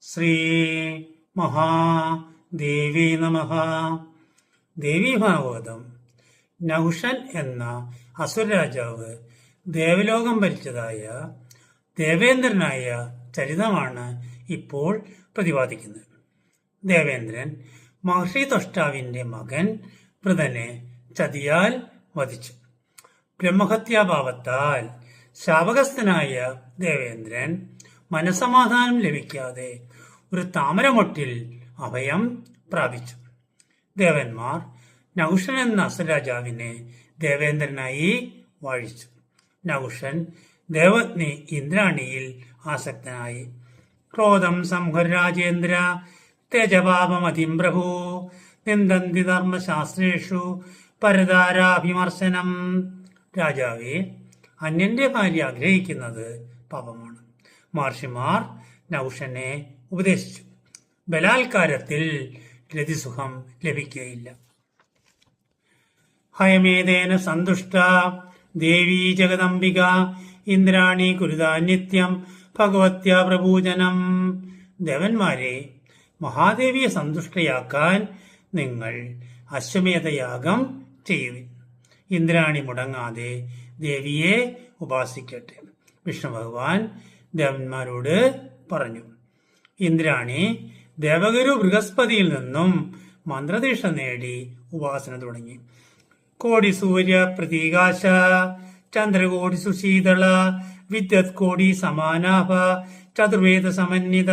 ശ്രീ മഹാദേവി നമഃ. ദേവി ഭാഗവതം. നഹുഷൻ എന്ന അസുരരാജാവ് ദേവലോകം ഭരിച്ചതായ ദേവേന്ദ്രനായ ചരിതമാണ് ഇപ്പോൾ പ്രതിപാദിക്കുന്നത്. ദേവേന്ദ്രൻ മഹർഷി തൊഷ്ടാവിന്റെ മകൻ വൃതനെ ചതിയാൽ വധിച്ചു. ബ്രഹ്മഹത്യാഭാവത്താൽ ശാപഗ്രസ്തനായ ദേവേന്ദ്രൻ മനസമാധാനം ലഭിക്കാതെ ഒരു താമരമൊട്ടിൽ അഭയം പ്രാപിച്ചു. ദേവന്മാർ നഹുഷൻ എന്ന അസുരരാജാവിനെ ദേവേന്ദ്രനായി വാഴിച്ചു. നഹുഷൻ ദേവജ്ഞി ഇന്ദ്രാണിയിൽ ആസക്തനായി. ക്രോധം സംഹര രാജേന്ദ്ര തേജപാപമതിം പ്രഭു നിന്ദന്തി ധർമ്മശാസ്ത്രേഷു പരതാരാഭിമർശനം. രാജാവെ, അന്യന്റെ ഭാര്യ ആഗ്രഹിക്കുന്നത് പാപമാണ്. മഹർഷിമാർ നഹുഷനെ ഉപദേശിച്ചു. ബലാത്കാരത്തിൽ രതിസുഖം ലഭിക്കുകയില്ല. ഹയമേതേന സന്തുഷ്ട ദേവീ ജഗദംബിക ഇന്ദ്രാണി കുരുതാ നിത്യം ഭഗവത്യാ പ്രപൂജനം. ദേവന്മാരെ, മഹാദേവിയെ സന്തുഷ്ടയാക്കാൻ നിങ്ങൾ അശ്വമേധയാഗം ചെയ്യുവിൻ. ഇന്ദ്രാണി മുടങ്ങാതെ ദേവിയെ ഉപാസിക്കട്ടെ. വിഷ്ണു ഭഗവാൻ ദേവന്മാരോട് പറഞ്ഞു. ഇന്ദ്രാണി ദേവഗുരു ബൃഹസ്പതിയിൽ നിന്നും മന്ത്രദീക്ഷ നേടി ഉപാസന തുടങ്ങി. കോടി സൂര്യ പ്രതീകാശ ചന്ദ്രകോടി സുശീതള വിദ്യത് കോടി സമാനാഭ ചതുർവേദ സമന്വിത.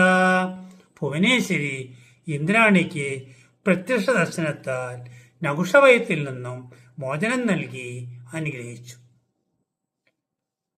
ഭുവനേശ്വരി ഇന്ദ്രാണിക്ക് പ്രത്യക്ഷ ദർശനത്താൽ നഹുഷഭയത്തിൽ നിന്നും മോചനം നൽകി അനുഗ്രഹിച്ചു.